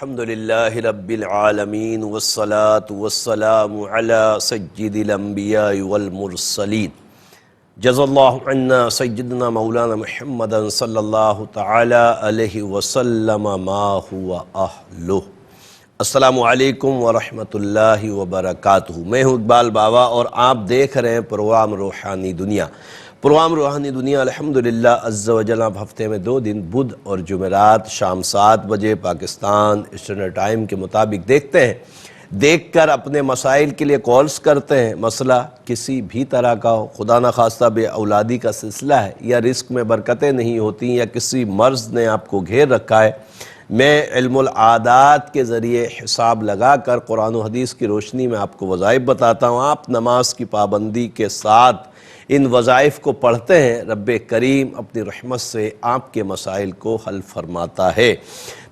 الحمدللہ رب العالمین والصلاة والسلام علی سید الانبیاء والمرسلین جزا اللہ عنا سیدنا مولانا محمد صلی اللہ تعالی علیہ وسلم ما ہوا اہلہ۔ السلام علیکم ورحمۃ اللہ وبرکاتہ۔ میں ہوں اقبال بابا اور آپ دیکھ رہے ہیں پروگرام روحانی دنیا۔ پروگرام روحانی دنیا الحمدللہ عز و جل اب ہفتے میں 2 دن بدھ اور جمعرات شام 7 بجے پاکستان اسٹینڈرڈ ٹائم کے مطابق دیکھتے ہیں۔ دیکھ کر اپنے مسائل کے لیے کالز کرتے ہیں۔ مسئلہ کسی بھی طرح کا ہو، خدا نخواستہ بے اولادی کا سلسلہ ہے، یا رزق میں برکتیں نہیں ہوتی، یا کسی مرض نے آپ کو گھیر رکھا ہے، میں علم العادات کے ذریعے حساب لگا کر قرآن و حدیث کی روشنی میں آپ کو وظائف بتاتا ہوں۔ آپ نماز کی پابندی کے ساتھ ان وظائف کو پڑھتے ہیں، رب کریم اپنی رحمت سے آپ کے مسائل کو حل فرماتا ہے۔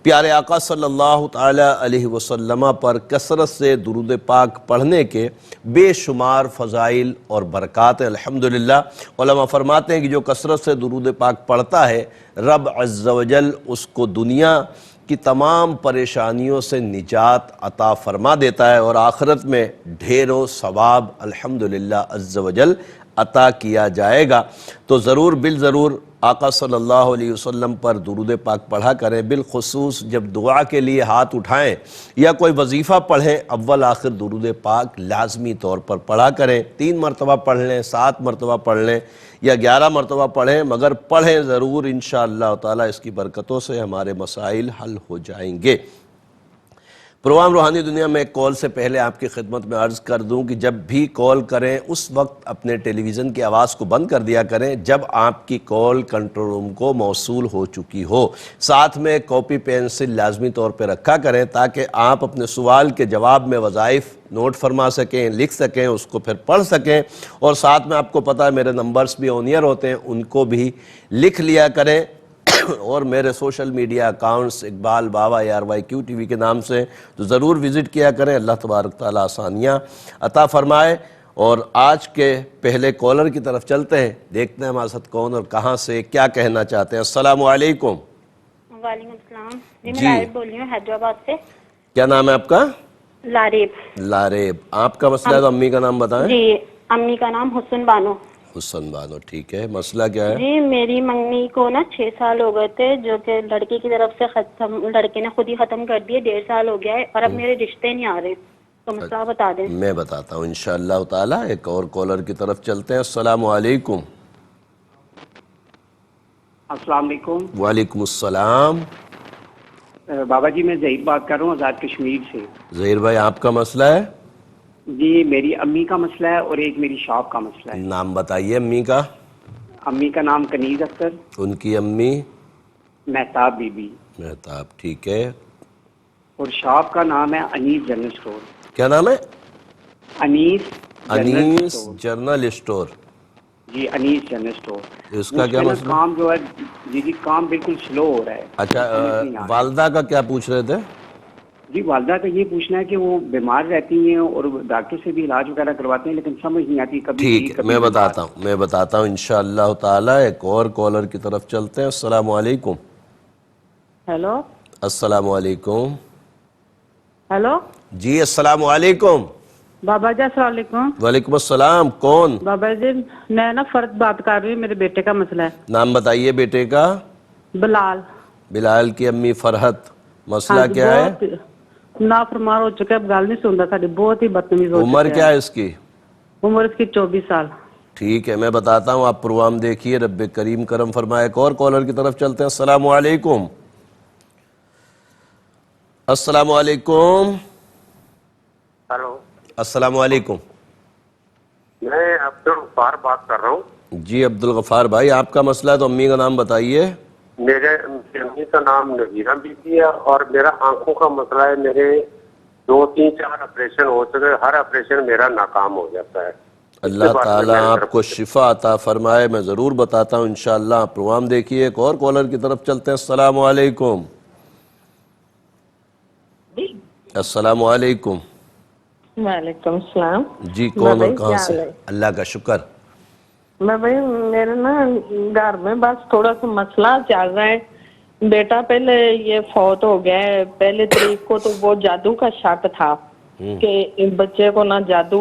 پیارے آقا صلی اللہ تعالی علیہ وسلم پر کثرت سے درود پاک پڑھنے کے بے شمار فضائل اور برکات ہیں الحمدللہ۔ علماء فرماتے ہیں کہ جو کثرت سے درود پاک پڑھتا ہے، رب عز و جل اس کو دنیا کی تمام پریشانیوں سے نجات عطا فرما دیتا ہے اور آخرت میں ڈھیروں ثواب الحمدللہ عز و جل عطا کیا جائے گا۔ تو ضرور بالضرور آقا صلی اللہ علیہ وسلم پر درود پاک پڑھا کریں، بالخصوص جب دعا کے لیے ہاتھ اٹھائیں یا کوئی وظیفہ پڑھیں، اول آخر درود پاک لازمی طور پر پڑھا کریں۔ 3 مرتبہ پڑھ لیں، 7 مرتبہ پڑھ لیں یا 11 مرتبہ پڑھیں، مگر پڑھیں ضرور، انشاءاللہ تعالی اس کی برکتوں سے ہمارے مسائل حل ہو جائیں گے۔ پروگرام روحانی دنیا میں کال سے پہلے آپ کی خدمت میں عرض کر دوں کہ جب بھی کال کریں اس وقت اپنے ٹیلی ویژن کی آواز کو بند کر دیا کریں جب آپ کی کال کنٹرول روم کو موصول ہو چکی ہو۔ ساتھ میں کاپی پینسل لازمی طور پہ رکھا کریں تاکہ آپ اپنے سوال کے جواب میں وظائف نوٹ فرما سکیں، لکھ سکیں، اس کو پھر پڑھ سکیں، اور ساتھ میں آپ کو پتہ ہے میرے نمبرز بھی آن ایئر ہوتے ہیں، ان کو بھی لکھ لیا کریں۔ اور میرے سوشل میڈیا اکاؤنٹس اقبال بابا ARYQ TV کے نام سے تو ضرور وزٹ کیا کریں۔ اللہ تبارک تعالیٰ آسانیاں عطا فرمائے۔ اور آج کے پہلے کالر کی طرف چلتے ہیں، دیکھتے ہیں ہمارے ساتھ کون اور کہاں سے کیا کہنا چاہتے ہیں۔ السلام علیکم۔ وعلیکم السلام جی، میں لاریب بول رہی ہوں حیدرآباد سے۔ کیا نام ہے آپ کا؟ لاریب۔ لاریب۔ آپ کا مسئلہ ہے تو امی کا نام بتائیں۔ جی، امی کا نام حسن بانو۔ حسن بانو، ٹھیک ہے، مسئلہ کیا ہے؟ جی، میری منگنی کو نا 6 سال ہو گئے تھے، جو کہ لڑکی کی طرف سے لڑکے نے خود ہی ختم کر دیے، 1.5 سال ہو گیا ہے، اور اب میرے رشتے نہیں آ رہے، تو مسئلہ بتا دیں۔ میں بتاتا ہوں انشاءاللہ تعالی۔ ایک اور کالر کی طرف چلتے ہیں۔ السلام علیکم۔ السلام علیکم۔ وعلیکم السلام۔ بابا جی، میں ظہیر بات کر رہا ہوں آزاد کشمیر سے۔ ظہیر بھائی، آپ کا مسئلہ ہے؟ جی، میری امی کا مسئلہ ہے اور ایک میری شاپ کا مسئلہ ہے۔ نام بتائیے امی کا۔ امی کا نام کنیز اختر، ان کی امی؟ مہتاب بی بی، مہتاب، ٹھیک ہے۔ اور شاپ کا نام ہے انیس جنرل اسٹور۔ کیا نام ہے؟ انیس انیس جرنل اسٹور۔ جی، انیس جنرل اسٹور۔ اس کا کیا مسئلہ؟ کام جو ہے جی کام بالکل سلو ہو رہا ہے۔ اچھا، والدہ کا کیا پوچھ رہے تھے؟ جی، والدہ کا یہ پوچھنا ہے کہ وہ بیمار رہتی ہیں اور ڈاکٹر سے بھی علاج وغیرہ کرواتے ہیں، لیکن سمجھ نہیں آتی کبھی ٹھیک ہے، میں بتاتا ہوں انشاءاللہ تعالی۔ ایک اور کالر کی طرف چلتے ہیں۔ السلام علیکم۔ ہیلو۔ السلام علیکم۔ ہیلو جی السلام علیکم۔ بابا جی السلام علیکم۔ وعلیکم السلام، کون؟ بابا جی میں نا فرد بات کر رہی ہوں، میرے بیٹے کا مسئلہ ہے۔ نام بتائیے بیٹے کا۔ بلال۔ بلال کی امی فرحت، مسئلہ کیا ہے؟ نافرمان ہو چکا ہے، اب گل نہیں سنتا ساڈی، بہت ہی بدتمیز ہو چکا ہے۔ عمر کیا ہے اس کی؟ عمر اس کی 24 سال۔ ٹھیک ہے، میں بتاتا ہوں، آپ پروگرام دیکھیے، رب کریم کرم فرمائے۔ ایک اور کالر کی طرف چلتے ہیں۔ السلام علیکم۔ السلام علیکم۔ ہلو، السلام علیکم۔ میں عبدالغفار بات کر رہا ہوں۔ جی عبدالغفار بھائی، آپ کا مسئلہ ہے تو امی کا نام بتائیے۔ میرے امی کا نام نذیرہ بی بی ہے اور میرا آنکھوں کا مسئلہ ہے۔ میرے 2 3 4 آپریشن ہو چکے، ہر آپریشن میرا ناکام ہو جاتا ہے۔ اللہ تعالیٰ آپ کو شفا عطا فرمائے، میں ضرور بتاتا ہوں انشاءاللہ، آپ پروگرام دیکھیے۔ ایک اور کالر کی طرف چلتے ہیں۔ السلام علیکم۔ السلام علیکم۔ وعلیکم السلام۔ جی کون اور کہاں سے؟ اللہ کا شکر۔ میں بھائی میرے نا گھر میں بس تھوڑا سا مسئلہ چل رہا ہے، بیٹا پہلے یہ فوت ہو گیا ہے. پہلے تاریخ کو تو وہ جادو کا شک تھا کہ بچے کو نہ جادو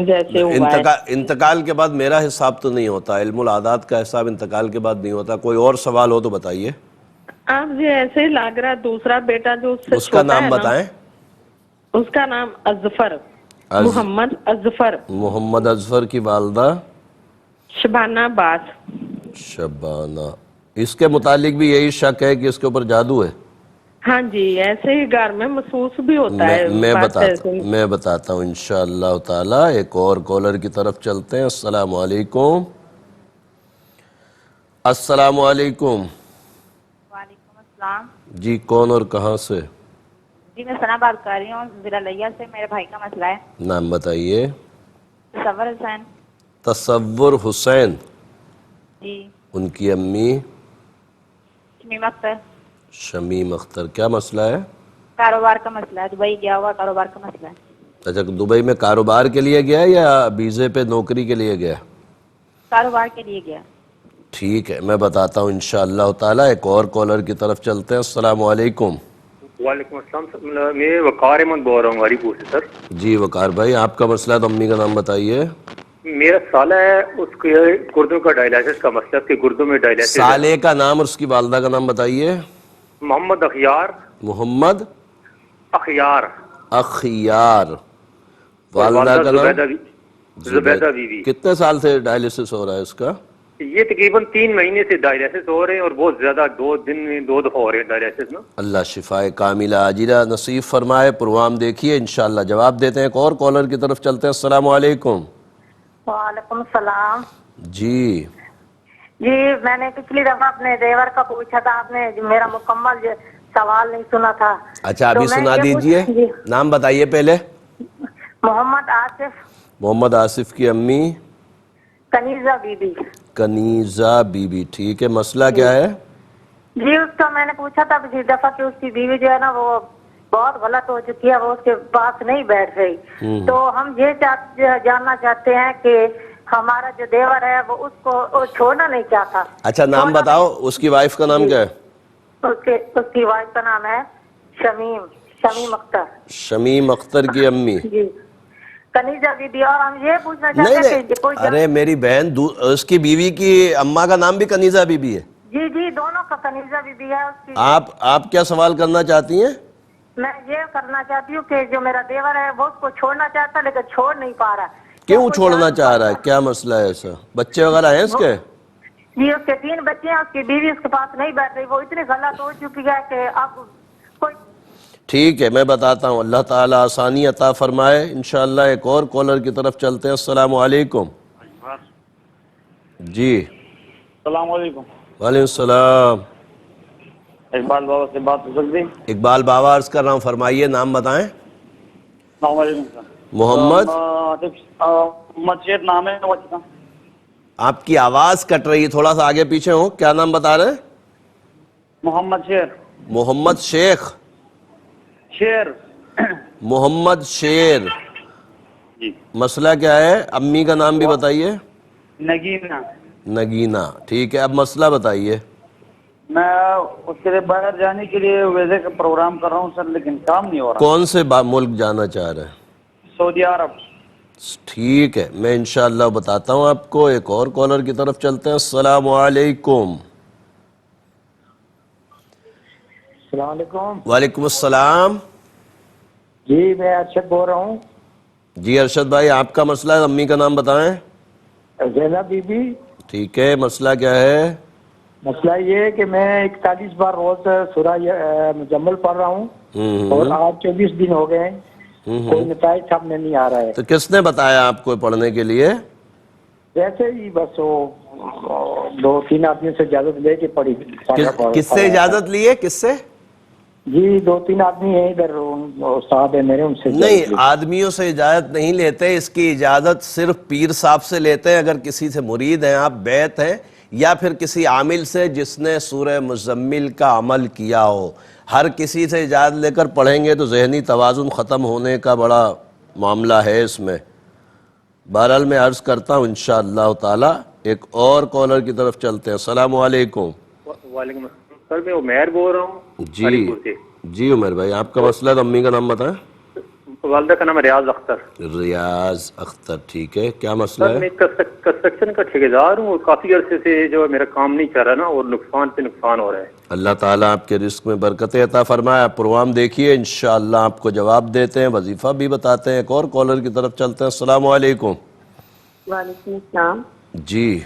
جیسے ہوا ہے. انتقال کے بعد میرا حساب تو نہیں ہوتا، علم العادات کا حساب انتقال کے بعد نہیں ہوتا. کوئی اور سوال ہو تو بتائیے. آپ جی ایسے ہی لگ رہا دوسرا بیٹا جو اس سے اس کا چھوٹا نام ہے نا، بتائیں. اس کا نام اظفر، محمد اظفر. محمد اظفر کی والدہ شبانہ عباس. شبانہ. اس کے متعلق بھی یہی شک ہے کہ اس کے اوپر جادو ہے؟ ہاں جی، ایسے ہی گھر میں محسوس بھی ہوتا ہے. میں بتاتا ہوں انشاءاللہ تعالی. ایک اور کالر کی طرف چلتے ہیں. السلام علیکم. السلام علیکم. وعلیکم السلام. جی کون اور کہاں سے؟ جی میں ثنا بات کر رہی ہوں ضلع لیا سے. میرے بھائی کا مسئلہ ہے. نام بتائیے. تصور حسین. تصور حسین. جی. ان کی امی؟ شمیم اختر. شمیم اختر. کیا مسئلہ ہے؟ کاروبار کا مسئلہ ہے، دبئی گیا ہوا کاروبار کا مسئلہ ہے. اچھا، دبئی میں کاروبار کے لیے گیا یا ویزے پہ نوکری کے لیے گیا؟ کاروبار کے لیے گیا. ٹھیک ہے، میں بتاتا ہوں انشاءاللہ تعالی. ایک اور کالر کی طرف چلتے ہیں. السلام علیکم. وعلیکم السلام. میں وقار احمد بول رہا ہوں ہری پور سے سر. جی وقار بھائی، آپ کا مسئلہ ہے تو امی کا نام بتائیے. میرا سالہ ہے، اس کے گردوں کا ڈائلائسس کا مسئلہ، اس کے گردوں میں ڈائلائسس. سالے کا نام اور اس کی والدہ کا نام بتائیے. محمد اخیار. محمد اخیار. اخیار. والدہ کا نام زبیدہ بی بی. کتنے سال سے ڈائلسس ہو رہا ہے اس کا؟ یہ تقریباً 3 مہینے سے ڈائلائسس ہو رہے ہیں اور بہت زیادہ 2 دن میں 2 دفعہ ہو رہے ہیں ڈائلائسس نا. اللہ شفائے کاملہ عاجلہ نصیب فرمائے. پروگرام دیکھیے انشاءاللہ جواب دیتے ہیں. ایک اور کالر کی طرف چلتے ہیں. السلام علیکم. وعلیکم السلام. جی میں نے پچھلی دفعہ اپنے دیور کا پوچھا تھا، آپ نے میرا مکمل سوال نہیں سنا تھا. اچھا ابھی سنا دیجئے. نام بتائیے پہلے. محمد آصف. محمد آصف کی امی؟ کنیزہ بی بی. کنیزہ بی بی. ٹھیک ہے، مسئلہ کیا ہے؟ جی اس کا میں نے پوچھا تھا پچھلی دفعہ کہ اس کی بیوی جو ہے نا وہ بہت غلط ہو چکی ہے، وہ اس کے پاس نہیں بیٹھ رہی. تو ہم یہ جاننا چاہتے ہیں کہ ہمارا جو دیور ہے وہ اس کو چھوڑنا نہیں چاہتا. اچھا نام بتاؤ. اس کی وائف کا نام کیا ہے؟ اس کی وائف کا نام ہے شمیم اختر. شمیم اختر کی امی؟ جی کنیزہ بی بی. اور ہم یہ پوچھنا چاہتے ہیں کہ ارے میری بہن، اس کی بیوی کی اماں کا نام بھی کنیزہ بی بی ہے؟ جی دونوں کا کنیزہ بی بی ہے اس کی. آپ کیا سوال کرنا چاہتی ہیں؟ میں یہ کرنا چاہتی ہوں کہ جو میرا دیور ہے وہ اس کو چھوڑنا چاہتا لیکن چھوڑ نہیں پا رہا. کیوں چھوڑنا چاہ رہا ہے؟ کیا مسئلہ ہے ایسا؟ بچے وغیرہ ہیں اس کے؟ جی اس کے 3 بچے ہیں. اس کی بیوی اس کے پاس نہیں بیٹھ رہی. وہ اتنی غلط ہو چکی ہے کہ اب کوئی. ٹھیک ہے میں بتاتا ہوں. اللہ تعالیٰ آسانی عطا فرمائے انشاءاللہ. ایک اور کالر کی طرف چلتے ہیں. السلام علیکم. جی السلام علیکم. وعلیکم السلام. اقبال بابا سے بات ہو سکتی؟ اقبال بابا عرض کر رہا ہوں، فرمائیے. نام بتائیں. السلام علیکم. محمد شیر نام ہے. آپ کی آواز کٹ رہی ہے، تھوڑا سا آگے پیچھے ہو. کیا نام بتا رہے ہیں؟ محمد شیر. محمد شیخ. شیر. محمد شیر. جی مسئلہ کیا ہے؟ امی کا نام بھی بتائیے. نگینہ. نگینہ. ٹھیک ہے، اب مسئلہ بتائیے. میں اس کے لیے باہر جانے کے لیے ویزے کا پروگرام کر رہا ہوں سر، لیکن کام نہیں ہو رہا. کون سے ملک جانا چاہ رہے ہیں؟ سعودی عرب. ٹھیک ہے میں انشاءاللہ بتاتا ہوں آپ کو. ایک اور کالر کی طرف چلتے ہیں. السلام علیکم. السلام علیکم. وعلیکم السلام. جی میں ارشد بول رہا ہوں. جی ارشد بھائی، آپ کا مسئلہ ہے، امی کا نام بتائیں. زینب بی بی. ٹھیک ہے، مسئلہ کیا ہے؟ مسئلہ یہ ہے کہ میں 41 بار روز سورہ مزمل پڑھ رہا ہوں اور آج 24 دن ہو گئے ہیں، کوئی نتائج سامنے نہیں آ رہا ہے. تو کس نے بتایا آپ کو پڑھنے کے لیے؟ ویسے ہی بس وہ 2-3 آدمی سے اجازت لے کے پڑھی. کس سے اجازت لیے؟ کس سے؟ جی 2-3 آدمی ہیں ادھر استاد ہے میرے، ان سے. نہیں، آدمیوں سے اجازت نہیں لیتے. اس کی اجازت صرف پیر صاحب سے لیتے ہیں. اگر کسی سے مرید ہیں آپ، بیعت ہیں، یا پھر کسی عامل سے جس نے سورہ مزمل کا عمل کیا ہو. ہر کسی سے اجازت لے کر پڑھیں گے تو ذہنی توازن ختم ہونے کا بڑا معاملہ ہے اس میں. بہرحال میں عرض کرتا ہوں انشاءاللہ تعالی. ایک اور کالر کی طرف چلتے ہیں. السلام علیکم. وعلیکم السلام. سر میں عمیر بول رہا ہوں جی علی پور سے. جی عمر بھائی، آپ کا مسئلہ تو امی کا نام بتائیں. والدہ کا نام ریاض اختر. ریاض اختر، ٹھیک ہے، کیا مسئلہ سر ہے؟ میں کنسٹرکشن کا ٹھیکیدار ہوں اور کافی عرصے سے جو میرا کام نہیں چل رہا نا اور نقصان پہ نقصان ہو رہا ہے. اللہ تعالیٰ آپ کے رزق میں برکتیں عطا فرمائے. آپ پروگرام دیکھیے، انشاءاللہ آپ کو جواب دیتے ہیں، وظیفہ بھی بتاتے ہیں. ایک اور کالر کی طرف چلتے ہیں. السلام علیکم. وعلیکم السلام. جی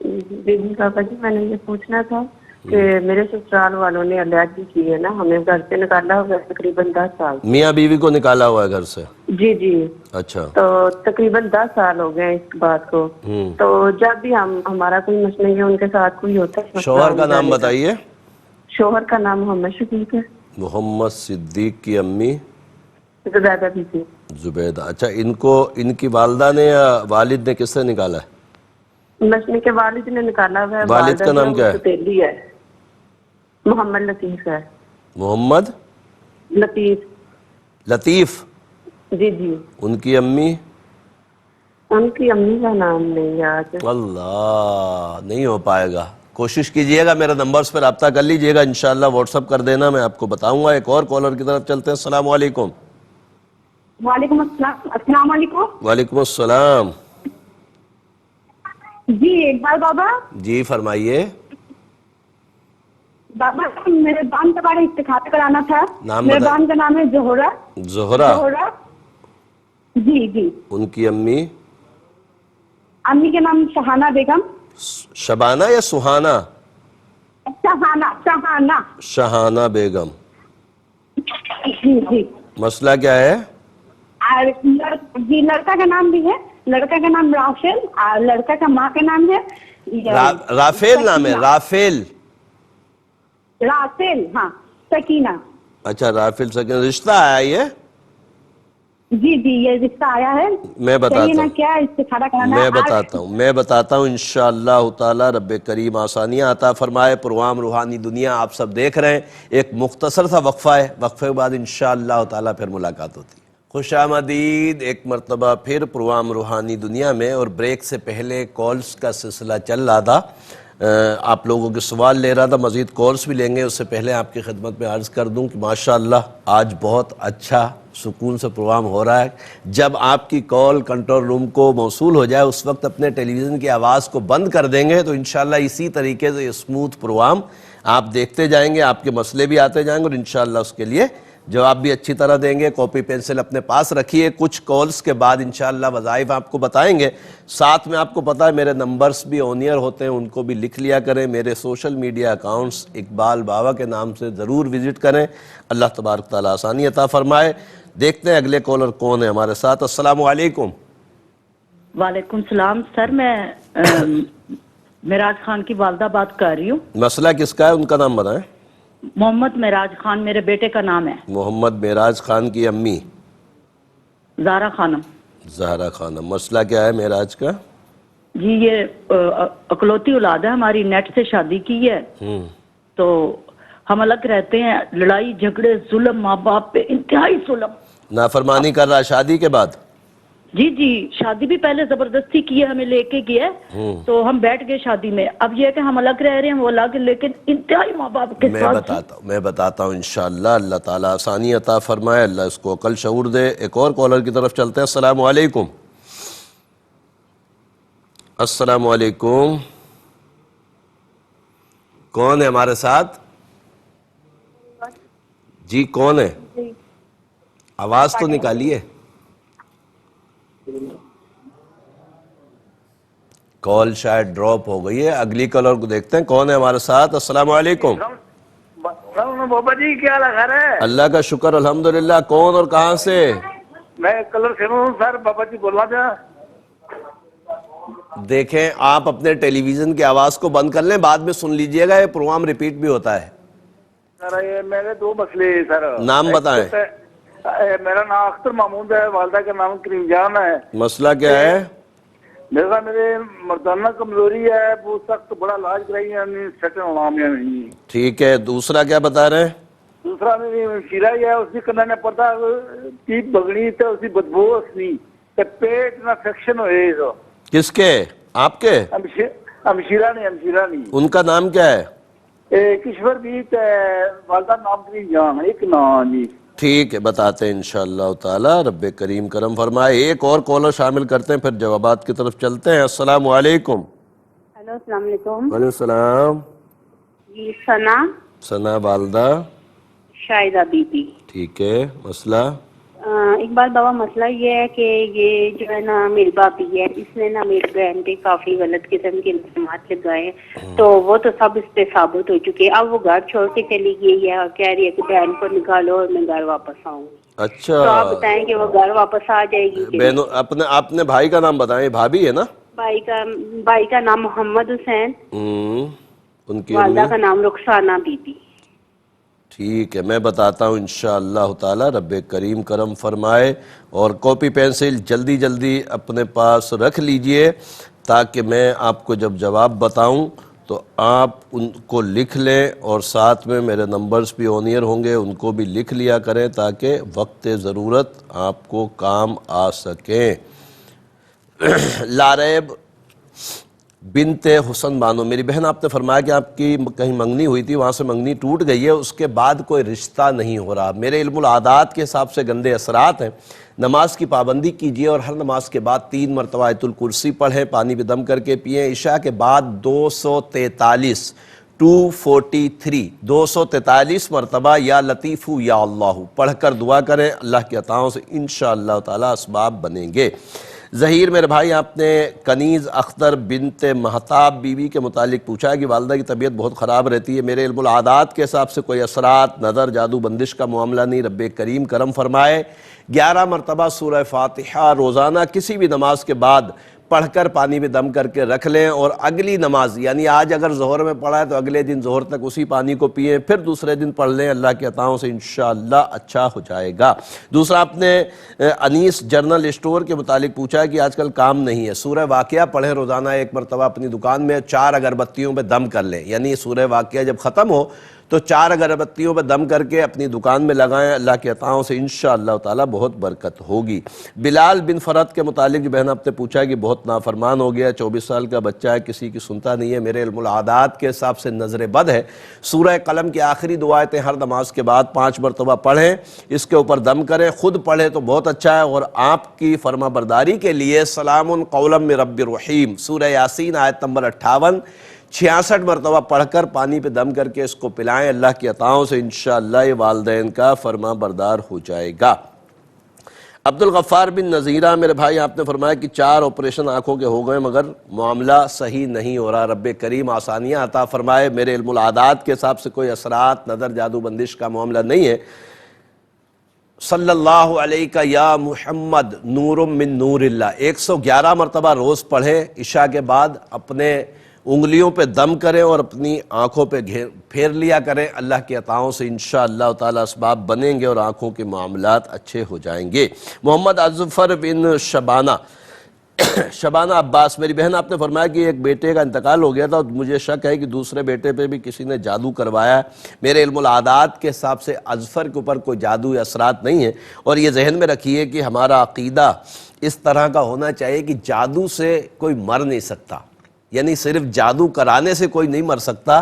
دیدی پاپا جی، میں نے یہ پوچھنا تھا کہ میرے سسرال والوں نے علیحدگی کی ہے نا، ہمیں گھر سے نکالا ہوا ہے تقریباً 10 سال. میاں بیوی کو نکالا ہوا ہے گھر سے؟ جی جی. اچھا. تو تقریباً 10 سال ہو گئے اس بات کو. تو جب بھی ہمارا کوئی مسئلہ ہے ان کے ساتھ کوئی ہوتا ہے. شوہر کا نام بتائیے. شوہر کا نام محمد شفیق ہے. محمد صدیق کی امی زبیدہ بی بی. زبیدہ. اچھا، ان کی والدہ نے یا والد نے کس سے نکالا ہے؟ مسئلے کے والد نے نکالا ہوا ہے. والد کا نام کیا ہے؟ ستیلی ہے. محمد لطیف ہے. محمد لطیف. لطیف. جی جی. ان کی امی؟ ان کی امی کا نام نہیں یاد. اللہ، نہیں ہو پائے گا. کوشش کیجئے گا، میرے نمبرز پہ رابطہ کر لیجئے گا، انشاءاللہ واٹس اپ کر دینا، میں آپ کو بتاؤں گا. ایک اور کالر کی طرف چلتے ہیں. السلام علیکم. وعلیکم السلام. السلام علیکم. وعلیکم السلام. جی اقبال بابا. جی فرمائیے. بابا میرے بان کے بارے میں استخارہ کرانا تھا. نام میرے بان کا نام ہے زہرہ. زہرہ. جی جی. ان کی امی؟ امی کے نام شہانہ بیگم. شبانہ یا سہانہ؟ شہانہ. شہانہ بیگم. جی جی. مسئلہ کیا ہے؟ جی لڑکا کا نام بھی ہے. لڑکا کا نام رافیل اور لڑکا کا ماں کا نام ہے رافیل. نام ہے رافیل؟ رافیل ہاں. سکینہ. اچھا رافیل سکینہ. رشتہ آیا یہ؟ جی جی یہ رشتہ آیا ہے. میں بتاتا ہوں. کیا استخارہ کرانا ہے؟ میں بتاتا ہوں انشاءاللہ تعالی. رب کریم آسانیاں عطا فرمائے. پروگرام روحانی دنیا آپ سب دیکھ رہے ہیں. ایک مختصر سا وقفہ ہے، وقفے کے بعد انشاءاللہ تعالی پھر ملاقات ہوتی ہے. خوش آمدید ایک مرتبہ پھر پروگرام روحانی دنیا میں. اور بریک سے پہلے کالز کا سلسلہ چل رہا تھا، آپ لوگوں کے سوال لے رہا تھا. مزید کالز بھی لیں گے. اس سے پہلے آپ کی خدمت میں عرض کر دوں کہ ماشاءاللہ آج بہت اچھا سکون سے پروگرام ہو رہا ہے. جب آپ کی کال کنٹرول روم کو موصول ہو جائے اس وقت اپنے ٹیلی ویژن کی آواز کو بند کر دیں گے تو انشاءاللہ اسی طریقے سے اسموتھ پروگرام آپ دیکھتے جائیں گے. آپ کے مسئلے بھی آتے جائیں گے اور انشاءاللہ اس کے لیے جواب بھی اچھی طرح دیں گے. کاپی پینسل اپنے پاس رکھیے. کچھ کالز کے بعد انشاءاللہ وظائف آپ کو بتائیں گے. ساتھ میں آپ کو پتہ ہے میرے نمبرز بھی آن ایئر ہوتے ہیں، ان کو بھی لکھ لیا کریں. میرے سوشل میڈیا اکاؤنٹس اقبال بابا کے نام سے ضرور وزٹ کریں. اللہ تبارک تعالیٰ آسانی عطا فرمائے. دیکھتے ہیں اگلے کالر کون ہے ہمارے ساتھ. السلام علیکم. وعلیکم السلام. سر میں معراج خان کی والدہ بات کر رہی ہوں. مسئلہ کس کا ہے؟ ان کا نام بتائیں. محمد معراج خان میرے بیٹے کا نام ہے. محمد معراج خان کی امی؟ زہرا خانم. زہرا خانم. مسئلہ کیا ہے معراج کا؟ جی یہ اکلوتی اولاد ہے ہماری. نیٹ سے شادی کی ہے تو ہم الگ رہتے ہیں. لڑائی جھگڑے ظلم، ماں باپ پہ انتہائی ظلم. نافرمانی کر رہا شادی کے بعد؟ جی جی شادی بھی پہلے زبردستی کی ہے، ہمیں لے کے گیا تو ہم بیٹھ گئے شادی میں. اب یہ ہے کہ ہم الگ رہ رہے ہیں، وہ الگ، لیکن انتہائی ماں باپ کے ساتھ. میں بتاتا ہوں انشاءاللہ. اللہ تعالیٰ آسانی عطا فرمائے، اللہ اس کو عقل شعور دے. ایک اور کالر کی طرف چلتے ہیں. السلام علیکم. السلام علیکم. کون ہے ہمارے ساتھ؟ جی کون ہے؟ آواز تو نکالیے. کال شاید ڈراپ ہو گئی ہے. اگلی کالر کو دیکھتے ہیں کون ہے ہمارے ساتھ. السلام علیکم. بابا جی کیا حال ہے؟ اللہ کا شکر الحمدللہ. کون اور کہاں سے؟ میں کلر سے ہوں سر. بابا جی بول رہا تھا. دیکھیں آپ اپنے ٹیلی ویژن کی آواز کو بند کر لیں، بعد میں سن لیجئے گا، یہ پروگرام ریپیٹ بھی ہوتا ہے. سر یہ میرے دو مسئلے سر. نام بتائیں. میرا نام اختر محمود ہے، والدہ کا نام کریم جان ہے. مسئلہ کیا ہے؟ میرے مردانہ کمزوری ہے، وہ سخت بڑا علاج کرائی ہے، سیٹل ہونا نہیں. ٹھیک ہے. دوسرا کیا بتا رہے ہیں؟ دوسرا میری شیرہ ہی ہے، اسی کرنے نے پتا کی بگڑی تھا، اسی بدبو اسی پیٹ نہ فیکشن ہوئے. کس کے؟ آپ کے؟ ہمشیرہ نہیں. ان کا نام کیا ہے؟ کشور بھی والدہ نام کی جان ایک نام جی. ٹھیک ہے بتاتے ہیں انشاءاللہ تعالی. رب کریم کرم فرمائے. ایک اور کالر شامل کرتے ہیں پھر جوابات کی طرف چلتے ہیں. السلام علیکم. ہیلو السلام علیکم. وعلیکم السلام. جی ثنا والدہ شاہدہ بی بی. ٹھیک ہے. مسئلہ اقبال بابا مسئلہ یہ ہے کہ یہ جو ہے نا میری بھابی ہے, اس نے نا میری بہن پہ کافی غلط قسم کے الزامات لگائے ہیں, تو وہ تو سب اس پہ ثابت ہو چکے. اب وہ گھر چھوڑ کے چلی گئی ہے اور کہہ رہی ہے کہ بہن کو نکالو اور میں گھر واپس آؤں گی. اچھا, تو آپ بتائیں کہ وہ گھر واپس آ جائے گی؟ بہنوں اپنے بھائی کا نام بتائیں. بھابی ہے نا؟ بھائی کا نام محمد حسین, ان کی والدہ کا نام رخسانہ بی بی. ٹھیک ہے, میں بتاتا ہوں انشاءاللہ تعالی. رب کریم کرم فرمائے. اور کاپی پینسل جلدی جلدی اپنے پاس رکھ لیجئے تاکہ میں آپ کو جب جواب بتاؤں تو آپ ان کو لکھ لیں, اور ساتھ میں میرے نمبرز بھی آن ایئر ہوں گے, ان کو بھی لکھ لیا کریں تاکہ وقت ضرورت آپ کو کام آ سکیں. لاریب بنت حسن بانو, میری بہن آپ نے فرمایا کہ آپ کی کہیں منگنی ہوئی تھی, وہاں سے منگنی ٹوٹ گئی ہے, اس کے بعد کوئی رشتہ نہیں ہو رہا. میرے علم العادات کے حساب سے گندے اثرات ہیں. نماز کی پابندی کیجئے اور ہر نماز کے بعد 3 مرتبہ آیت الکرسی پڑھیں, پانی بھی دم کر کے پئیں. عشاء کے بعد 243 مرتبہ یا لطیف یا اللہ پڑھ کر دعا کریں. اللہ کی عطاؤں سے انشاءاللہ تعالی اسباب بنیں گے. ظہیر میرے بھائی آپ نے کنیز اختر بنت مہتاب بی بی کے متعلق پوچھا ہے کہ والدہ کی طبیعت بہت خراب رہتی ہے. میرے علم العادات کے حساب سے کوئی اثرات, نظر, جادو بندش کا معاملہ نہیں. رب کریم کرم فرمائے. 11 مرتبہ سورہ فاتحہ روزانہ کسی بھی نماز کے بعد پڑھ کر پانی میں دم کر کے رکھ لیں, اور اگلی نماز یعنی آج اگر ظہر میں پڑھا ہے تو اگلے دن ظہر تک اسی پانی کو پئیں, پھر دوسرے دن پڑھ لیں. اللہ کی عطاؤں سے انشاءاللہ اچھا ہو جائے گا. دوسرا آپ نے انیس جرنل اسٹور کے متعلق پوچھا ہے کہ آج کل کام نہیں ہے. سورہ واقعہ پڑھیں روزانہ 1 مرتبہ اپنی دکان میں, 4 اگربتیوں پہ دم کر لیں, یعنی سورہ واقعہ جب ختم ہو تو 4 اگربتیوں پہ دم کر کے اپنی دکان میں لگائیں. اللہ کے عطاؤں سے انشاءاللہ تعالی بہت برکت ہوگی. بلال بن فرد کے متعلق جو بہن آپ نے پوچھا کہ بہت نافرمان ہو گیا, 24 سال کا بچہ ہے, کسی کی سنتا نہیں ہے. میرے علم العادات کے حساب سے نظر بد ہے. سورہ قلم کی آخری دعائیں ہر نماز کے بعد 5 مرتبہ پڑھیں, اس کے اوپر دم کریں. خود پڑھیں تو بہت اچھا ہے, اور آپ کی فرما برداری کے لیے سلام قولا من رب الرحیم سورہ یاسین آیت نمبر 58 66 مرتبہ پڑھ کر پانی پہ دم کر کے اس کو پلائیں. اللہ کی عطاؤں سے انشاءاللہ یہ والدین کا فرما بردار ہو جائے گا. عبدالغفار بن نذیرہ میرے بھائی آپ نے فرمایا کہ 4 آپریشن آنکھوں کے ہو گئے مگر معاملہ صحیح نہیں ہو رہا. رب کریم آسانیاں عطا فرمائے. میرے علم العادات کے حساب سے کوئی اثرات, نظر, جادو بندش کا معاملہ نہیں ہے. صلی اللہ علیہ یا محمد نور من نور اللہ 111 مرتبہ روز پڑھیں. عشاء کے بعد اپنے انگلیوں پہ دم کریں اور اپنی آنکھوں پہ پھیر لیا کریں. اللہ کی عطاؤں سے انشاءاللہ تعالی اسباب بنیں گے اور آنکھوں کے معاملات اچھے ہو جائیں گے. محمد اظفر بن شبانہ عباس میری بہن آپ نے فرمایا کہ ایک بیٹے کا انتقال ہو گیا تھا, مجھے شک ہے کہ دوسرے بیٹے پہ بھی کسی نے جادو کروایا ہے. میرے علم العادات کے حساب سے اظفر کے اوپر کوئی جادو یا اثرات نہیں ہے. اور یہ ذہن میں رکھیے کہ ہمارا عقیدہ اس طرح کا ہونا چاہیے کہ جادو سے کوئی مر نہیں سکتا, یعنی صرف جادو کرانے سے کوئی نہیں مر سکتا,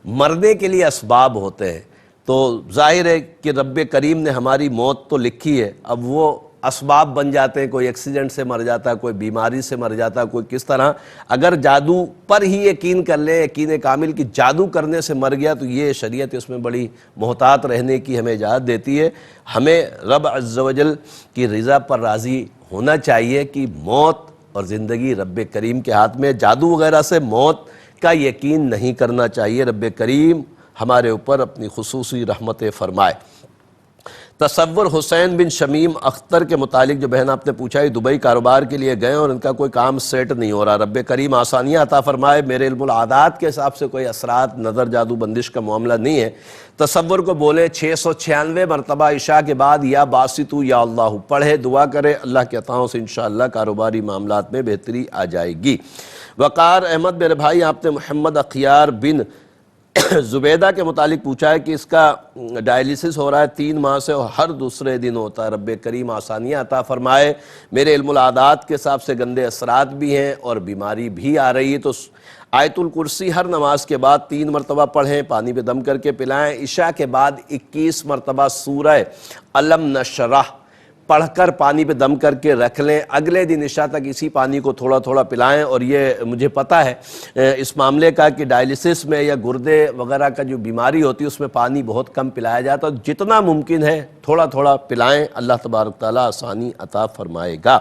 مرنے کے لیے اسباب ہوتے ہیں. تو ظاہر ہے کہ رب کریم نے ہماری موت تو لکھی ہے, اب وہ اسباب بن جاتے ہیں. کوئی ایکسیڈنٹ سے مر جاتا ہے, کوئی بیماری سے مر جاتا ہے, کوئی کس طرح. اگر جادو پر ہی یقین کر لیں, یقین کامل کہ جادو کرنے سے مر گیا, تو یہ شریعت اس میں بڑی محتاط رہنے کی ہمیں اجازت دیتی ہے. ہمیں رب عز و جل کی رضا پر راضی ہونا چاہیے کہ موت اور زندگی رب کریم کے ہاتھ میں. جادو وغیرہ سے موت کا یقین نہیں کرنا چاہیے. رب کریم ہمارے اوپر اپنی خصوصی رحمت فرمائے. تصور حسین بن شمیم اختر کے متعلق جو بہن آپ نے پوچھا ہے, دبئی کاروبار کے لیے گئے اور ان کا کوئی کام سیٹ نہیں ہو رہا. رب کریم آسانیاں عطا فرمائے. میرے علم العادات کے حساب سے کوئی اثرات, نظر, جادو بندش کا معاملہ نہیں ہے. تصور کو بولے 696 مرتبہ عشاء کے بعد یا باسطو یا اللہ پڑھے, دعا کرے. اللہ کے عطاؤں سے انشاءاللہ کاروباری معاملات میں بہتری آ جائے گی. وقار احمد میرے بھائی آپ نے محمد اخیار بن زبیدہ کے متعلق پوچھا ہے کہ اس کا ڈائلیسس ہو رہا ہے 3 ماہ سے اور ہر دوسرے دن ہوتا ہے، رب کریم آسانیاں عطا فرمائے۔ میرے علم العادات کے حساب سے گندے اثرات بھی ہیں اور بیماری بھی آ رہی ہے، تو آیت الکرسی ہر نماز کے بعد 3 مرتبہ پڑھیں، پانی پہ دم کر کے پلائیں۔ عشاء کے بعد 21 مرتبہ سورہ الم نشرح پڑھ کر پانی پہ دم کر کے رکھ لیں، اگلے دن عشاء تک اسی پانی کو تھوڑا تھوڑا پلائیں۔ اور یہ مجھے پتہ ہے اس معاملے کا کہ ڈائلیسس میں یا گردے وغیرہ کا جو بیماری ہوتی ہے اس میں پانی بہت کم پلایا جاتا ہے، جتنا ممکن ہے تھوڑا تھوڑا پلائیں، اللہ تبارک تعالیٰ آسانی عطا فرمائے گا۔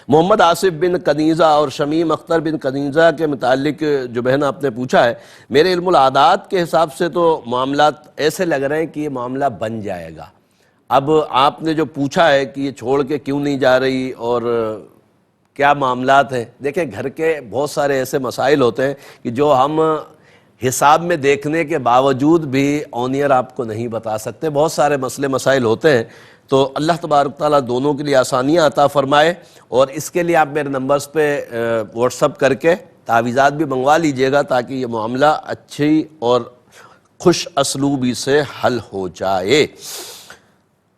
محمد آصف بن کنیزہ اور شمیم اختر بن کنیزہ کے متعلق جو بہن آپ نے پوچھا ہے، میرے علم العادات کے حساب سے تو معاملات ایسے لگ رہے ہیں کہ یہ معاملہ بن جائے گا۔ اب آپ نے جو پوچھا ہے کہ یہ چھوڑ کے کیوں نہیں جا رہی اور کیا معاملات ہیں، دیکھیں گھر کے بہت سارے ایسے مسائل ہوتے ہیں کہ جو ہم حساب میں دیکھنے کے باوجود بھی آن ایئر آپ کو نہیں بتا سکتے، بہت سارے مسئلے مسائل ہوتے ہیں، تو اللہ تبارک تعالیٰ دونوں کے لیے آسانیاں عطا فرمائے۔ اور اس کے لیے آپ میرے نمبرز پہ واٹس اپ کر کے تعویذات بھی منگوا لیجئے گا تاکہ یہ معاملہ اچھی اور خوش اسلوبی سے حل ہو جائے۔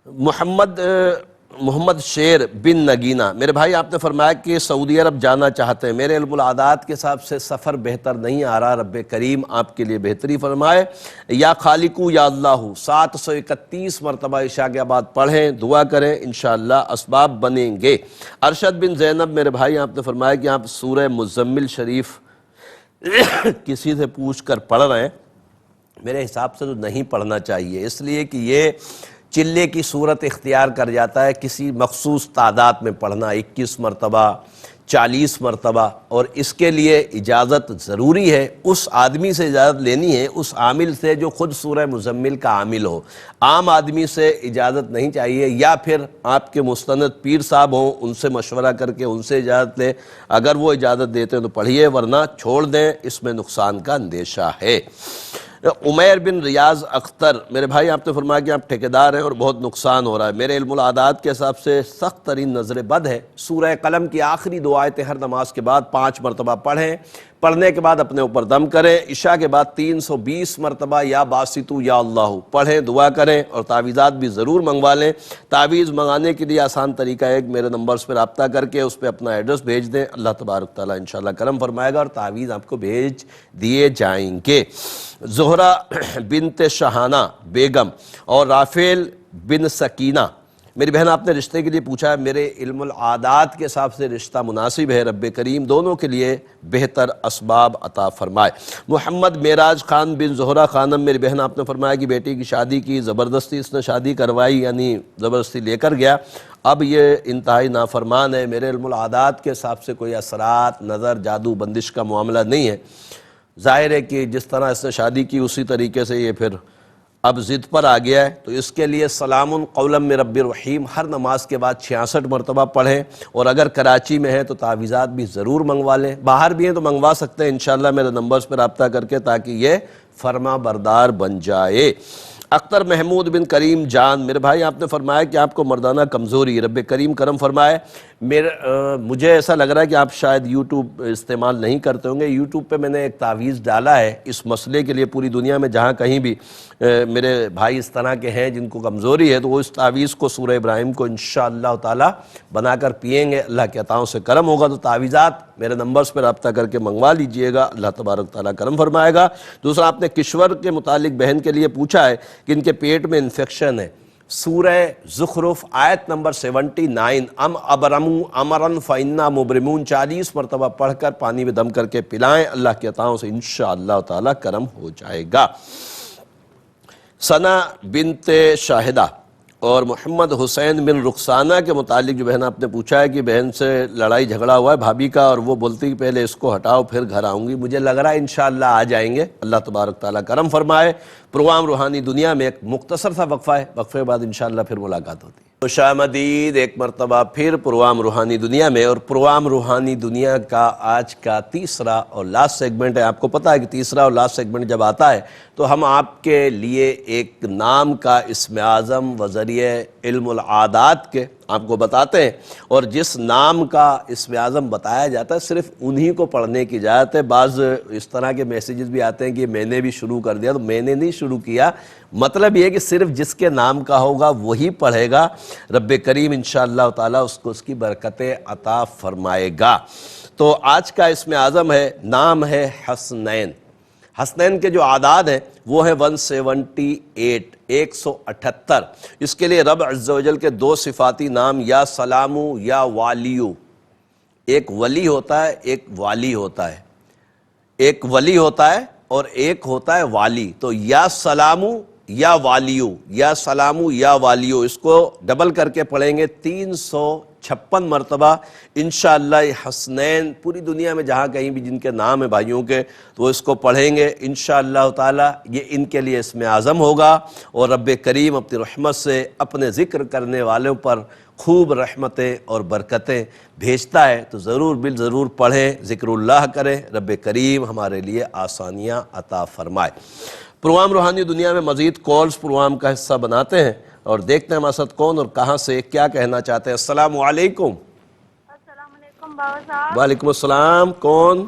محمد شیر بن نگینہ، میرے بھائی آپ نے فرمایا کہ سعودی عرب جانا چاہتے ہیں، میرے علم العادات کے حساب سے سفر بہتر نہیں آ رہا، رب کریم آپ کے لیے بہتری فرمائے۔ یا خالقو یا اللہ 731 مرتبہ عشاء کے بعد پڑھیں، دعا کریں، انشاءاللہ اسباب بنیں گے۔ ارشد بن زینب، میرے بھائی آپ نے فرمایا کہ آپ سورہ مزمل شریف کسی سے پوچھ کر پڑھ رہے ہیں، میرے حساب سے تو نہیں پڑھنا چاہیے، اس لیے کہ یہ چلے کی صورت اختیار کر جاتا ہے، کسی مخصوص تعداد میں پڑھنا 21 مرتبہ 40 مرتبہ، اور اس کے لیے اجازت ضروری ہے، اس آدمی سے اجازت لینی ہے، اس عامل سے جو خود سورہ مزمل کا عامل ہو، عام آدمی سے اجازت نہیں چاہیے، یا پھر آپ کے مستند پیر صاحب ہوں ان سے مشورہ کر کے ان سے اجازت لیں، اگر وہ اجازت دیتے ہیں تو پڑھیے، ورنہ چھوڑ دیں، اس میں نقصان کا اندیشہ ہے۔ عمیر بن ریاض اختر، میرے بھائی آپ نے فرمایا کہ آپ ٹھیکیدار ہیں اور بہت نقصان ہو رہا ہے، میرے علم العادات کے حساب سے سخت ترین نظر بد ہے، سورہ قلم کی آخری 2 آیتیں ہر نماز کے بعد 5 مرتبہ پڑھیں، پڑھنے کے بعد اپنے اوپر دم کریں، عشاء کے بعد 320 مرتبہ یا باسطو یا اللہ پڑھیں، دعا کریں، اور تعویذات بھی ضرور منگوا لیں۔ تعویذ منگانے کے لیے آسان طریقہ ہے کہ میرے نمبرز پر رابطہ کر کے اس پہ اپنا ایڈریس بھیج دیں، اللہ تبارک تعالیٰ انشاءاللہ کرم فرمائے گا اور تعویذ آپ کو بھیج دیے جائیں گے۔ زہرہ بنت شہانہ بیگم اور رافیل بن سکینہ، میری بہن آپ نے رشتے کے لیے پوچھا ہے، میرے علم العادات کے حساب سے رشتہ مناسب ہے، رب کریم دونوں کے لیے بہتر اسباب عطا فرمائے۔ محمد معراج خان بن زہرہ خانم، میری بہن آپ نے فرمایا کہ بیٹی کی شادی کی، زبردستی اس نے شادی کروائی، یعنی زبردستی لے کر گیا، اب یہ انتہائی نافرمان ہے، میرے علم العادات کے حساب سے کوئی اثرات، نظر، جادو، بندش کا معاملہ نہیں ہے، ظاہر ہے کہ جس طرح اس نے شادی کی اسی طریقے سے یہ پھر اب ضد پر آ گیا ہے، تو اس کے لیے سلام قولا من رب الرحیم ہر نماز کے بعد 66 مرتبہ پڑھیں، اور اگر کراچی میں ہے تو تعویذات بھی ضرور منگوا لیں، باہر بھی ہیں تو منگوا سکتے ہیں انشاءاللہ میرے نمبرز پر رابطہ کر کے، تاکہ یہ فرما بردار بن جائے۔ اختر محمود بن کریم جان، میرے بھائی آپ نے فرمایا کہ آپ کو مردانہ کمزوری، رب کریم کرم فرمائے۔ مجھے ایسا لگ رہا ہے کہ آپ شاید یوٹیوب استعمال نہیں کرتے ہوں گے، یوٹیوب پہ میں نے ایک تعویذ ڈالا ہے اس مسئلے کے لیے، پوری دنیا میں جہاں کہیں بھی میرے بھائی اس طرح کے ہیں جن کو کمزوری ہے، تو وہ اس تعویذ کو سورہ ابراہیم کو انشاءاللہ تعالی بنا کر پئیں گے، اللہ کے عطاؤں سے کرم ہوگا، تو تعویذات میرے نمبرز پہ رابطہ کر کے منگوا لیجئے گا، اللہ تبارک تعالیٰ کرم فرمائے گا۔ دوسرا آپ نے کشور کے متعلق بہن کے لیے پوچھا ہے کہ ان کے پیٹ میں انفیکشن ہے، سورہ زخرف آیت نمبر 79 ام ابرمو امرن فإنا مبرمون 40 مرتبہ پڑھ کر پانی میں دم کر کے پلائیں، اللہ کے عطاؤں سے انشاءاللہ تعالی کرم ہو جائے گا۔ ثنا بنت شاہدہ اور محمد حسین بن رخسانہ کے متعلق جو بہن آپ نے پوچھا ہے کہ بہن سے لڑائی جھگڑا ہوا ہے بھابھی کا، اور وہ بولتی کہ پہلے اس کو ہٹاؤ پھر گھر آؤں گی، مجھے لگ رہا ہے انشاءاللہ آ جائیں گے، اللہ تبارک تعالیٰ کرم فرمائے۔ پروگرام روحانی دنیا میں ایک مختصر سا وقفہ ہے، وقفے بعد انشاءاللہ پھر ملاقات ہوتی ہے۔ خوش آمدید ایک مرتبہ پھر پروگرام روحانی دنیا میں، اور پروگرام روحانی دنیا کا آج کا تیسرا اور لاسٹ سیگمنٹ ہے۔ آپ کو پتہ ہے کہ تیسرا اور لاسٹ سیگمنٹ جب آتا ہے تو ہم آپ کے لیے ایک نام کا اسم اعظم و ذریعہ علم العادات کے آپ کو بتاتے ہیں، اور جس نام کا اسم اعظم بتایا جاتا ہے صرف انہی کو پڑھنے کی اجازت ہے۔ بعض اس طرح کے میسیجز بھی آتے ہیں کہ میں نے بھی شروع کر دیا، تو میں نے نہیں شروع کیا، مطلب یہ ہے کہ صرف جس کے نام کا ہوگا وہی پڑھے گا، رب کریم انشاءاللہ تعالیٰ اس کو اس کی برکتیں عطا فرمائے گا۔ تو آج کا اسم اعظم ہے، نام ہے حسنین۔ حسنین کے جو اعداد ہیں وہ ہیں 178، 178۔ اس کے لیے رب عز و جل کے دو صفاتی نام یا سلامو یا والیو، ایک ولی ہوتا ہے ایک والی ہوتا ہے، ایک ولی ہوتا ہے اور ایک ہوتا ہے والی۔ تو یا سلامو یا والیو، یا سلامو یا والیو، اس کو ڈبل کر کے پڑھیں گے 356 مرتبہ انشاءاللہ۔ یہ حسنین پوری دنیا میں جہاں کہیں بھی جن کے نام ہیں بھائیوں کے، تو وہ اس کو پڑھیں گے انشاءاللہ تعالی، یہ ان کے لیے اسم اعظم ہوگا، اور رب کریم اپنی رحمت سے اپنے ذکر کرنے والوں پر خوب رحمتیں اور برکتیں بھیجتا ہے، تو ضرور ضرور پڑھیں، ذکر اللہ کریں، رب کریم ہمارے لیے آسانیاں عطا فرمائے۔ پروگرام روحانی دنیا میں مزید کالز پروگرام کا حصہ بناتے ہیں، اور دیکھتے ہیں ہمارے ساتھ کون اور کہاں سے کیا کہنا چاہتے ہیں۔ السلام علیکم۔ السلام علیکم بابا صاحب۔ وعلیکم السلام، کون؟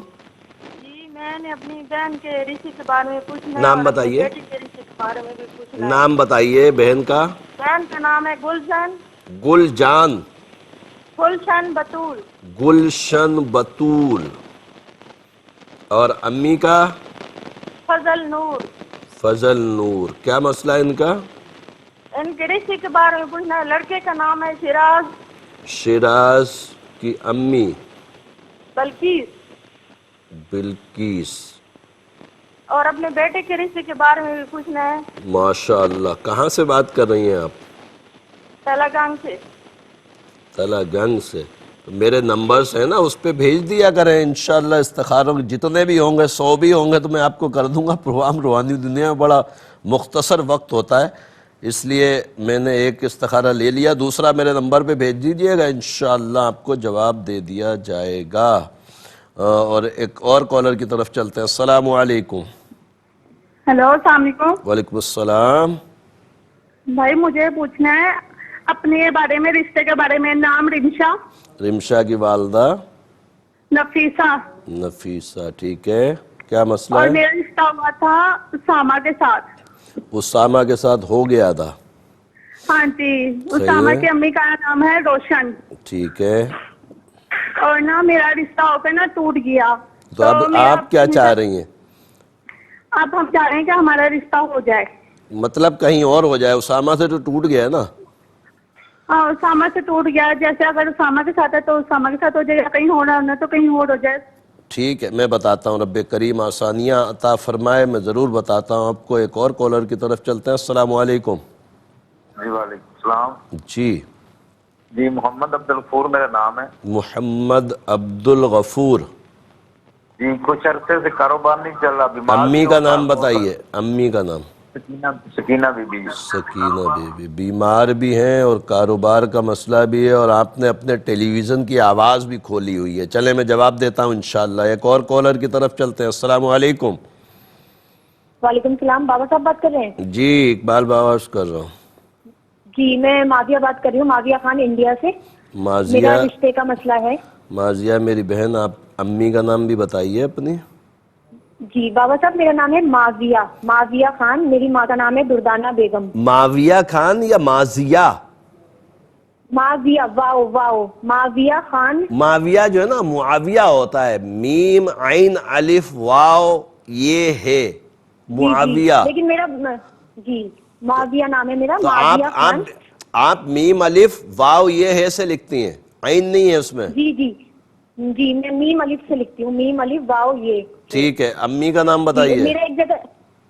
جی میں نے اپنی بہن کے رشتے کے بارے میں پوچھنا ہے، نام اور بتائیے۔ بیٹی کے رشتے کے بارے میں بھی پوچھنا ہے۔ نام بتائیے بہن کا۔ بہن کا نام ہے گلشن۔ گلجان۔ گلشن بطول۔ گلشن بطول۔ اور امی کا؟ فضل نور۔ فضل نور۔ کیا مسئلہ ہے ان کا؟ ان کے رشتے کے بارے میں پوچھنا ہے۔ لڑکے کا نام ہے شیراز۔ شیراز کی امی؟ بلقیس۔ بلقیس۔ اور اپنے بیٹے کے رشتے کے بارے میں بھی پوچھنا ہے۔ ماشاءاللہ۔ کہاں سے بات کر رہی ہیں آپ؟ تلاگنگ سے۔ تلاگنگ سے۔ میرے نمبرز ہیں نا، اس پہ بھیج دیا کریں انشاءاللہ، استخاروں کے جتنے بھی ہوں گے، 100 بھی ہوں گے تو میں آپ کو کر دوں گا۔ پروگرام روحانی دنیا میں بڑا مختصر وقت ہوتا ہے، اس لیے میں نے ایک استخارہ لے لیا، دوسرا میرے نمبر پہ بھیج دیجئے گا، انشاءاللہ آپ کو جواب دے دیا جائے گا۔ اور ایک اور کالر کی طرف چلتے ہیں۔ السلام علیکم۔ ہیلو، السلام علیکم۔ وعلیکم السلام۔ بھائی مجھے پوچھنا ہے اپنے بارے میں، رشتے کے بارے میں۔ نام رمشا۔ رمشا کی والدہ؟ نفیسہ۔ نفیسہ، ٹھیک ہے۔ کیا مسئلہ اور ہے؟ میرا رشتہ ہوا تھا اسامہ کے ساتھ۔ اسامہ کے ساتھ ہو گیا تھا؟ ہاں جی۔ صحیح اسامہ ہے۔ کی امی کا نام ہے روشن، ٹھیک ہے۔ اور نا میرا رشتہ ہو کے نا ٹوٹ گیا۔ تو اب آپ کیا چاہ رہی ہیں؟ اب ہم چاہ رہے ہیں کہ ہمارا رشتہ ہو جائے۔ مطلب کہیں اور ہو جائے؟ اسامہ سے تو ٹوٹ گیا نا؟ ہاں، اسامہ سے ٹوٹ گیا، جیسے اگر اسامہ کے ساتھ ہے تو اسامہ کے ساتھ ہو جائے، کہیں اور ہونا تو کہیں اور ہو جائے۔ ٹھیک ہے، میں بتاتا ہوں، رب کریم آسانیاں عطا فرمائے، میں ضرور بتاتا ہوں آپ کو۔ ایک اور کالر کی طرف چلتے ہیں۔ السلام علیکم۔ جی وعلیکم السلام۔ جی جی محمد عبدالغفور میرا نام ہے۔ محمد عبدالغفور۔ جی کچھ عرصے سے کاروبار نہیں چل رہا، بیمار امی بھی کا ہوں، نام بتائیے، امی کا نام۔ سکینہ بی بی۔ سکینہ بی بی۔ بیمار بھی ہیں اور کاروبار کا مسئلہ بھی ہے، اور آپ نے اپنے ٹیلی ویژن کی آواز بھی کھولی ہوئی ہے۔ چلیں میں جواب دیتا ہوں انشاءاللہ۔ ایک اور کالر کی طرف چلتے ہیں۔ السلام علیکم۔ وعلیکم السلام، بابا صاحب بات کر رہے ہیں؟ جی اقبال باواش کر رہا ہوں۔ جی میں ماضیہ بات کر رہی ہوں، ماضیہ خان انڈیا سے۔ ماضیہ؟ میرا رشتے کا مسئلہ ہے۔ ماضیہ میری بہن، آپ امی کا نام بھی بتائیے اپنی۔ جی بابا صاحب میرا نام ہے ماضیہ، ماضیہ خان، میری ماں کا نام ہے دردانہ بیگم۔ معاویہ خان یا ماضیہ؟ ماضیہ، واو واو، ماضیہ خان۔ معاویہ جو ہے نا معاویہ ہوتا ہے، میم عین الف واو یہ ہے معاویہ۔ لیکن میرا جی ماضیہ نام ہے میرا، تو ماضیہ خان۔ آپ میم الف واو یہ ہے سے لکھتی ہیں، عین نہیں ہے اس میں؟ جی جی جی میں میم الف سے لکھتی ہوں، میم الف واو یہ۔ ٹھیک ہے، امی کا نام بتائیے۔ میرا ایک جگہ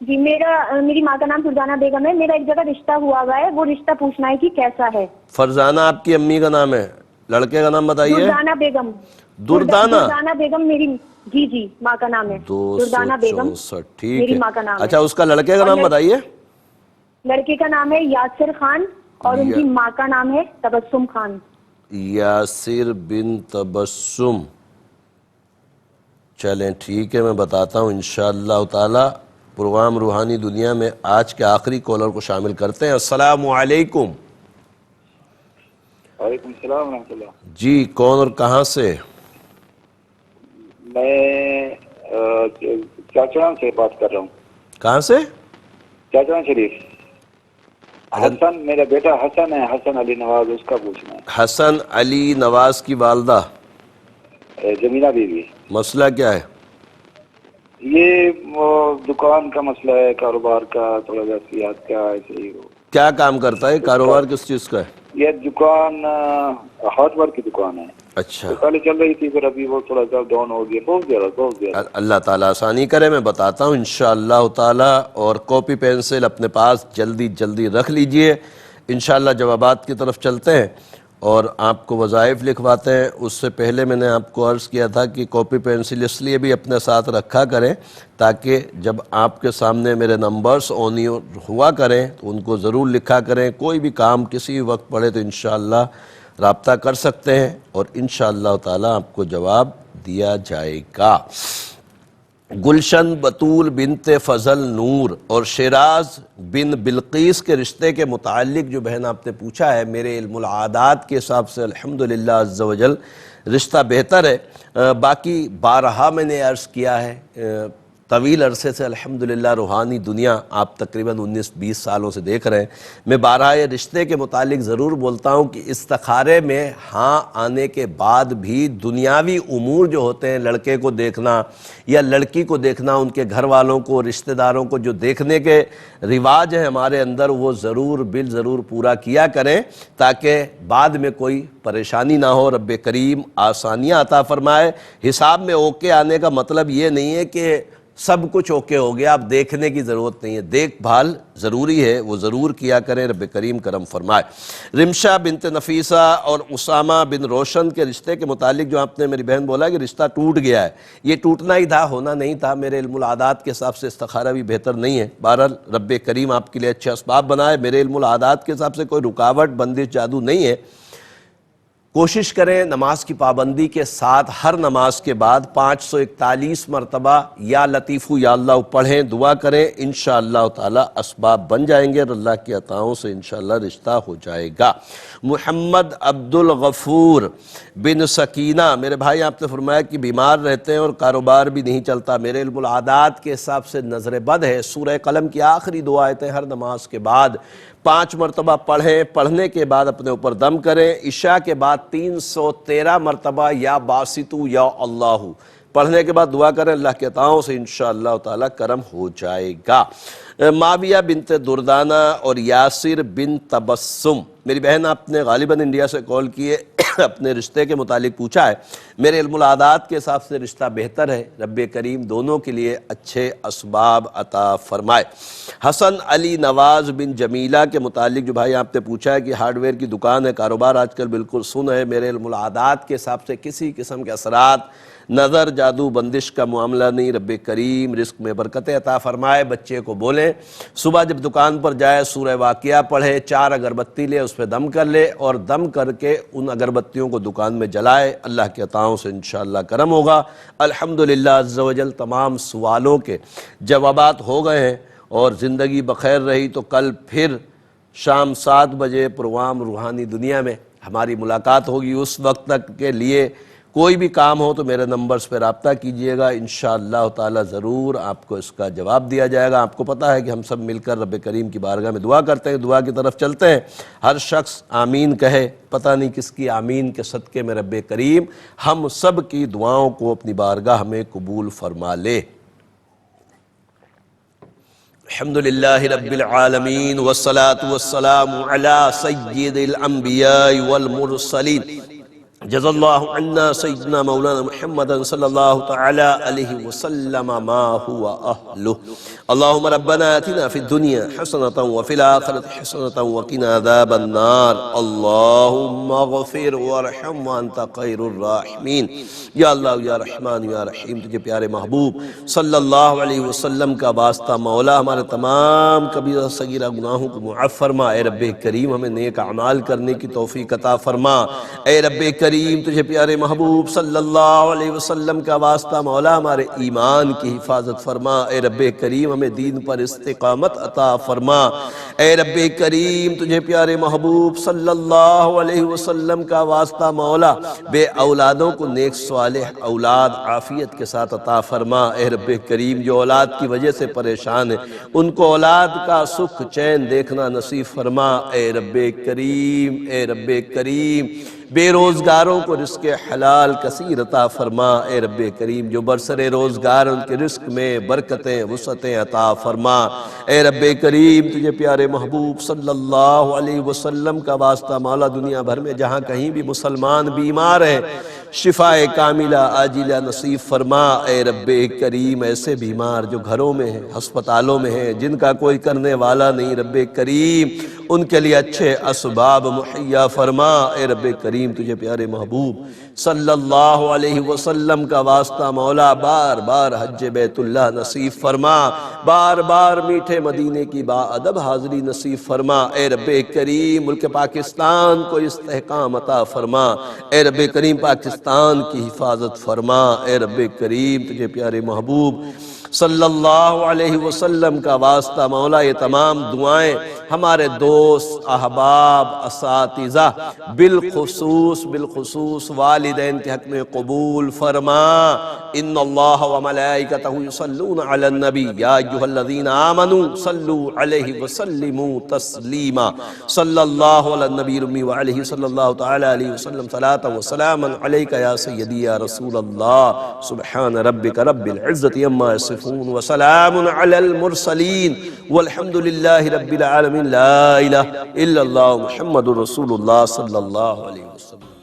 جی میری ماں کا نام دردانہ بیگم ہے، میرا ایک جگہ رشتہ ہوا ہوا ہے، وہ رشتہ پوچھنا ہے کہ کیسا ہے۔ فرزانہ آپ کی امی کا نام ہے، لڑکے کا نام بتائیے۔ دردانہ بیگم۔ دردانہ بیگم میری جی جی ماں کا نام ہے، دردانہ بیگم 264۔ ٹھیک میری ہے، ماں کا نام ہے۔ اچھا اس کا لڑکے کا نام بتائیے۔ لڑکے کا نام ہے یاسر خان، اور ان کی ماں کا نام ہے تبسم خان۔ یاسر بن تبسم۔ چلیں ٹھیک ہے، میں بتاتا ہوں انشاءاللہ تعالی۔ پروگرام روحانی دنیا میں آج کے آخری کالر کو شامل کرتے ہیں۔ السلام علیکم۔ وعلیکم السلام ورحمۃ اللہ. جی کون اور کہاں سے؟ میں چاچڑان سے بات کر رہا ہوں. کہاں سے؟ چاچڑان شریف. حسن میرا بیٹا حسن ہے، حسن علی نواز، اس کا پوچھنا ہے. حسن علی نواز کی والدہ جمیلہ بیوی. مسئلہ کیا ہے؟ یہ دکان کا مسئلہ ہے، کاروبار کا، تھوڑا جہت کا ایسے ہی. کیا کام کرتا ہے؟ کاروبار کس چیز کا ہے؟ یہ دکان ہارڈ ورک کی دکان ہے. اچھا. پہلے چل رہی تھی، پھر ابھی وہ تھوڑا سا ڈاؤن ہو گیا. بہت زیادہ. اللہ تعالیٰ آسانی کرے. میں بتاتا ہوں انشاءاللہ تعالیٰ. اور کاپی پینسل اپنے پاس جلدی رکھ لیجئے. انشاءاللہ جوابات کی طرف چلتے ہیں اور آپ کو وظائف لکھواتے ہیں. اس سے پہلے میں نے آپ کو عرض کیا تھا کہ کاپی پینسل اس لیے بھی اپنے ساتھ رکھا کریں تاکہ جب آپ کے سامنے میرے نمبرز آنی ہوا کریں تو ان کو ضرور لکھا کریں. کوئی بھی کام کسی وقت پڑے تو انشاءاللہ رابطہ کر سکتے ہیں اور انشاءاللہ تعالیٰ آپ کو جواب دیا جائے گا. گلشن بطول بنت فضل نور اور شیراز بن بلقیس کے رشتے کے متعلق جو بہن آپ نے پوچھا ہے، میرے علم العادات کے حساب سے الحمدللہ عز و جل رشتہ بہتر ہے. باقی بارہا میں نے عرض کیا ہے، طویل عرصے سے الحمدللہ روحانی دنیا آپ تقریباً 19-20 سالوں سے دیکھ رہے ہیں. میں بارہا رشتے کے متعلق ضرور بولتا ہوں کہ استخارے میں ہاں آنے کے بعد بھی دنیاوی امور جو ہوتے ہیں، لڑکے کو دیکھنا یا لڑکی کو دیکھنا، ان کے گھر والوں کو، رشتہ داروں کو جو دیکھنے کے رواج ہیں ہمارے اندر، وہ ضرور پورا کیا کریں تاکہ بعد میں کوئی پریشانی نہ ہو. رب کریم آسانیاں عطا فرمائے. حساب میں اوکے آنے کا مطلب یہ نہیں ہے کہ سب کچھ اوکے ہو گیا، اب دیکھنے کی ضرورت نہیں ہے. دیکھ بھال ضروری ہے، وہ ضرور کیا کریں. رب کریم کرم فرمائے. رمشہ بنت نفیسہ اور اسامہ بن روشن کے رشتے کے متعلق جو آپ نے میری بہن بولا کہ رشتہ ٹوٹ گیا ہے، یہ ٹوٹنا ہی تھا، ہونا نہیں تھا. میرے علم العادات کے حساب سے استخارہ بھی بہتر نہیں ہے. بہرحال رب کریم آپ کے لیے اچھے اسباب بنائے. میرے علم العادات کے حساب سے کوئی رکاوٹ، بندش، جادو نہیں ہے. کوشش کریں نماز کی پابندی کے ساتھ ہر نماز کے بعد 541 مرتبہ یا لطیف یا اللہ پڑھیں، دعا کریں. انشاءاللہ تعالی اسباب بن جائیں گے اور اللہ کی عطاؤں سے انشاءاللہ رشتہ ہو جائے گا. محمد عبد الغفور بن سکینہ، میرے بھائی آپ نے فرمایا کہ بیمار رہتے ہیں اور کاروبار بھی نہیں چلتا. میرے علم العادات کے حساب سے نظر بد ہے. سورہ قلم کی آخری دو آیتیں ہر نماز کے بعد 5 مرتبہ پڑھیں. پڑھنے کے بعد اپنے اوپر دم کریں. عشاء کے بعد 313 مرتبہ یا باسطو یا اللہ پڑھنے کے بعد دعا کریں. اللہ کے عطاؤں سے انشاءاللہ تعالی کرم ہو جائے گا. معاویہ بنت دردانہ اور یاسر بن تبسم، میری بہن آپ نے غالباً انڈیا سے کال کیے، اپنے رشتے کے متعلق پوچھا ہے. میرے علم العادات کے حساب سے رشتہ بہتر ہے. رب کریم دونوں کے لیے اچھے اسباب عطا فرمائے. حسن علی نواز بن جمیلہ کے متعلق جو بھائی آپ نے پوچھا ہے کہ ہارڈ ویئر کی دکان ہے، کاروبار آج کل بالکل سن ہے. میرے علم العادات کے حساب سے کسی قسم کے اثرات، نظر، جادو، بندش کا معاملہ نہیں. رب کریم رزق میں برکت عطا فرمائے. بچے کو بولیں صبح جب دکان پر جائے سورہ واقعہ پڑھے، 4 اگربتی لے، اس پہ دم کر لے اور دم کر کے ان اگربتیوں کو دکان میں جلائے. اللہ کے عطاؤں سے انشاءاللہ کرم ہوگا. الحمدللہ عز و جل تمام سوالوں کے جوابات ہو گئے ہیں اور زندگی بخیر رہی تو کل پھر شام 7 بجے پروگرام روحانی دنیا میں ہماری ملاقات ہوگی. اس وقت تک کے لیے کوئی بھی کام ہو تو میرے نمبرز پہ رابطہ کیجئے گا. انشاءاللہ تعالی ضرور آپ کو اس کا جواب دیا جائے گا. آپ کو پتہ ہے کہ ہم سب مل کر رب کریم کی بارگاہ میں دعا کرتے ہیں. دعا کی طرف چلتے ہیں. ہر شخص آمین کہے. پتہ نہیں کس کی آمین کے صدقے میں رب کریم ہم سب کی دعاؤں کو اپنی بارگاہ میں قبول فرما لے. الحمدللہ رب العالمین والصلاة والسلام علی سید الانبیاء والمرسلین. جزا اللہ عنا سیدنا مولانا محمد صلی اللہ تعالی علیہ وسلم ما هو اہلہ. اللہم ربنا آتنا فی الدنیا حسنة وفی الآخرة حسنة وقنا عذاب النار. اللہم اغفر وارحم وانت خیر الراحمین. یا اللہ یا رحمان یا رحیم، تجھے پیارے محبوب صلی اللہ علیہ وسلم کا واسطہ مولا ہمارے تمام کبیرہ صغیرہ گناہوں کو معاف فرما. اے رب کریم ہمیں نیک اعمال کرنے کی توفیق عطا فرما. اے رب کریم کریم تجھے پیارے محبوب صلی اللہ علیہ وسلم کا واسطہ مولا ہمارے ایمان کی حفاظت فرما۔ اے رب کریم ہمیں دین پر استقامت عطا فرما۔ اے رب کریم تجھے پیارے محبوب صلی اللہ علیہ وسلم کا واسطہ مولا بے اولادوں کو نیک صالح اولاد عافیت کے ساتھ عطا فرما۔ اے رب کریم جو اولاد کی وجہ سے پریشان ہیں ان کو اولاد کا سکھ چین دیکھنا نصیب فرما۔ اے رب کریم، اے رب کریم بے روزگاروں کو رزق حلال کثیر عطا فرما۔ اے رب کریم جو برسر روزگار ان کے رزق میں برکتیں وسعتیں عطا فرما۔ اے رب کریم تجھے پیارے محبوب صلی اللہ علیہ وسلم کا واسطہ مولا دنیا بھر میں جہاں کہیں بھی مسلمان بیمار ہیں شفاء کاملہ عاجلہ نصیب فرما۔ اے رب کریم ایسے بیمار جو گھروں میں ہیں ہسپتالوں میں ہیں جن کا کوئی کرنے والا نہیں، رب کریم ان کے لیے اچھے اسباب مہیا فرما۔ اے رب کریم تجھے پیارے محبوب صلی اللہ علیہ وسلم کا واسطہ مولا بار بار حج بیت اللہ نصیب فرما، بار بار میٹھے مدینے کی با ادب حاضری نصیب فرما۔ اے رب کریم ملک پاکستان کو استحکام عطا فرما۔ اے رب کریم پاکستان کی حفاظت فرما۔ اے رب کریم تجھے پیارے محبوب صلی اللہ علیہ وسلم کا واسطہ مولا یہ تمام دعائیں ہمارے دوست احباب اساتذہ بالخصوص والدین کے حق میں قبول فرما۔ ان اللہ وملائکتہ یصلون علی النبی یا ایھا الذین آمنوا صلوا علیہ وسلموا تسلیما۔ صلی اللہ علی النبی الامی وعلیہ صلی اللہ تعالی علیہ وسلم صلاۃ وسلاما علیک یا سیدی یا رسول اللہ۔ سبحان ربک رب العزۃ عما یصفون وسلام علی المرسلین والحمد للہ رب العالمین۔ لا الہ الا اللہ محمد رسول اللہ صلی اللہ علیہ وسلم۔